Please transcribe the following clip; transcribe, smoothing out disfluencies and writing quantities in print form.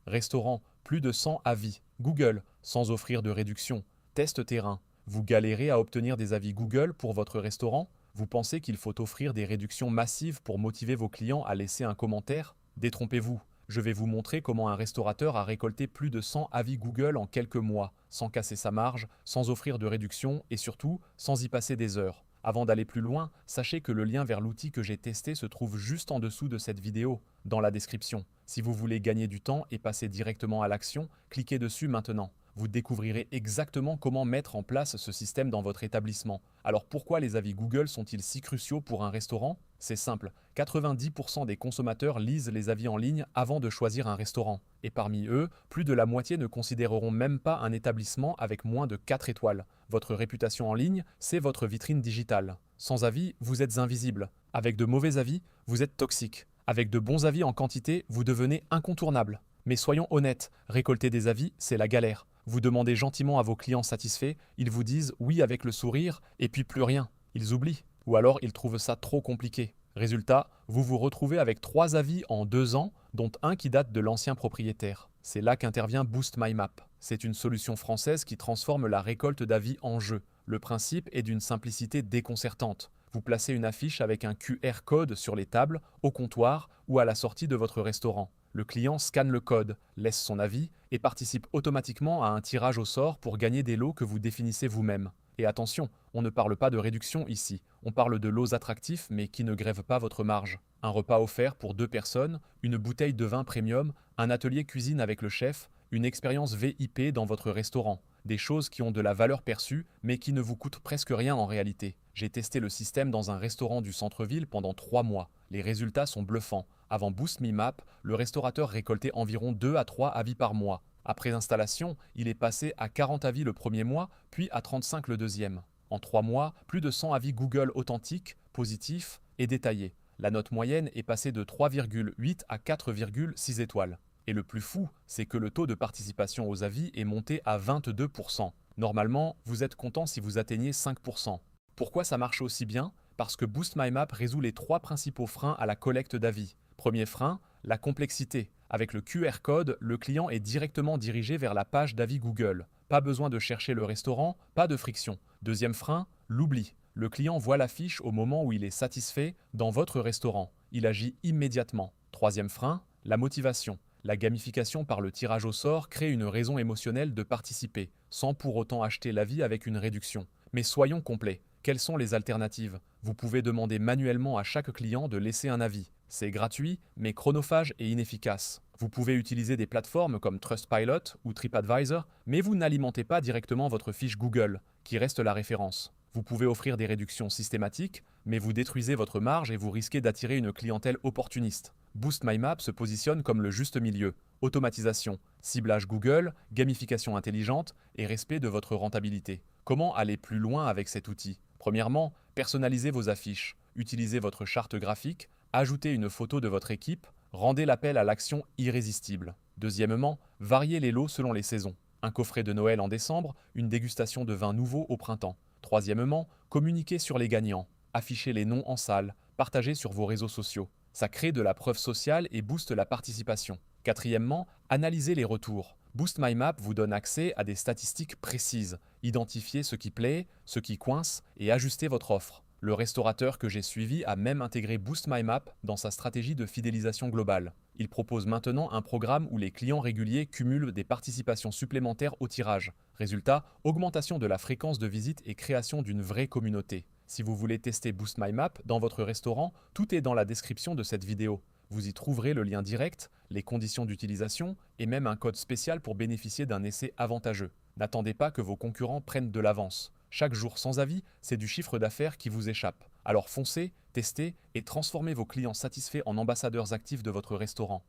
Restaurant, plus de 100 avis. Google, sans offrir de réduction. Test terrain. Vous galérez à obtenir des avis Google pour votre restaurant? Vous pensez qu'il faut offrir des réductions massives pour motiver vos clients à laisser un commentaire? Détrompez-vous. Je vais vous montrer comment un restaurateur a récolté plus de 100 avis Google en quelques mois, sans casser sa marge, sans offrir de réduction et surtout sans y passer des heures. Avant d'aller plus loin, sachez que le lien vers l'outil que j'ai testé se trouve juste en dessous de cette vidéo, dans la description. Si vous voulez gagner du temps et passer directement à l'action, cliquez dessus maintenant. Vous découvrirez exactement comment mettre en place ce système dans votre établissement. Alors pourquoi les avis Google sont-ils si cruciaux pour un restaurant? C'est simple, 90% des consommateurs lisent les avis en ligne avant de choisir un restaurant. Et parmi eux, plus de la moitié ne considéreront même pas un établissement avec moins de 4 étoiles. Votre réputation en ligne, c'est votre vitrine digitale. Sans avis, vous êtes invisible. Avec de mauvais avis, vous êtes toxique. Avec de bons avis en quantité, vous devenez incontournable. Mais soyons honnêtes, récolter des avis, c'est la galère. Vous demandez gentiment à vos clients satisfaits, ils vous disent oui avec le sourire, et puis plus rien. Ils oublient. Ou alors ils trouvent ça trop compliqué. Résultat, vous vous retrouvez avec 3 avis en 2 ans, dont un qui date de l'ancien propriétaire. C'est là qu'intervient Boost My Map. C'est une solution française qui transforme la récolte d'avis en jeu. Le principe est d'une simplicité déconcertante. Vous placez une affiche avec un QR code sur les tables, au comptoir ou à la sortie de votre restaurant. Le client scanne le code, laisse son avis et participe automatiquement à un tirage au sort pour gagner des lots que vous définissez vous-même. Et attention, on ne parle pas de réduction ici, on parle de lots attractifs mais qui ne grèvent pas votre marge. Un repas offert pour 2 personnes, une bouteille de vin premium, un atelier cuisine avec le chef, une expérience VIP dans votre restaurant. Des choses qui ont de la valeur perçue mais qui ne vous coûtent presque rien en réalité. J'ai testé le système dans un restaurant du centre-ville pendant 3 mois. Les résultats sont bluffants. Avant Boost Me Map, le restaurateur récoltait environ 2 à 3 avis par mois. Après installation, il est passé à 40 avis le premier mois, puis à 35 le deuxième. En 3 mois, plus de 100 avis Google authentiques, positifs et détaillés. La note moyenne est passée de 3,8 à 4,6 étoiles. Et le plus fou, c'est que le taux de participation aux avis est monté à 22%. Normalement, vous êtes content si vous atteignez 5%. Pourquoi ça marche aussi bien? Parce que Boost My Map résout les 3 principaux freins à la collecte d'avis. Premier frein, la complexité. Avec le QR code, le client est directement dirigé vers la page d'avis Google. Pas besoin de chercher le restaurant, pas de friction. Deuxième frein, l'oubli. Le client voit l'affiche au moment où il est satisfait dans votre restaurant. Il agit immédiatement. Troisième frein, la motivation. La gamification par le tirage au sort crée une raison émotionnelle de participer, sans pour autant acheter l'avis avec une réduction. Mais soyons complets. Quelles sont les alternatives? Vous pouvez demander manuellement à chaque client de laisser un avis. C'est gratuit, mais chronophage et inefficace. Vous pouvez utiliser des plateformes comme Trustpilot ou TripAdvisor, mais vous n'alimentez pas directement votre fiche Google, qui reste la référence. Vous pouvez offrir des réductions systématiques, mais vous détruisez votre marge et vous risquez d'attirer une clientèle opportuniste. Boost My Map se positionne comme le juste milieu. Automatisation, ciblage Google, gamification intelligente et respect de votre rentabilité. Comment aller plus loin avec cet outil? Premièrement, personnalisez vos affiches. Utilisez votre charte graphique, ajoutez une photo de votre équipe, rendez l'appel à l'action irrésistible. Deuxièmement, variez les lots selon les saisons. Un coffret de Noël en décembre, une dégustation de vin nouveau au printemps. Troisièmement, communiquez sur les gagnants. Affichez les noms en salle, partagez sur vos réseaux sociaux. Ça crée de la preuve sociale et booste la participation. Quatrièmement, analysez les retours. Boost My Map vous donne accès à des statistiques précises. Identifiez ce qui plaît, ce qui coince et ajustez votre offre. Le restaurateur que j'ai suivi a même intégré Boost My Map dans sa stratégie de fidélisation globale. Il propose maintenant un programme où les clients réguliers cumulent des participations supplémentaires au tirage. Résultat, augmentation de la fréquence de visite et création d'une vraie communauté. Si vous voulez tester Boost My Map dans votre restaurant, tout est dans la description de cette vidéo. Vous y trouverez le lien direct, les conditions d'utilisation et même un code spécial pour bénéficier d'un essai avantageux. N'attendez pas que vos concurrents prennent de l'avance. Chaque jour sans avis, c'est du chiffre d'affaires qui vous échappe. Alors foncez, testez et transformez vos clients satisfaits en ambassadeurs actifs de votre restaurant.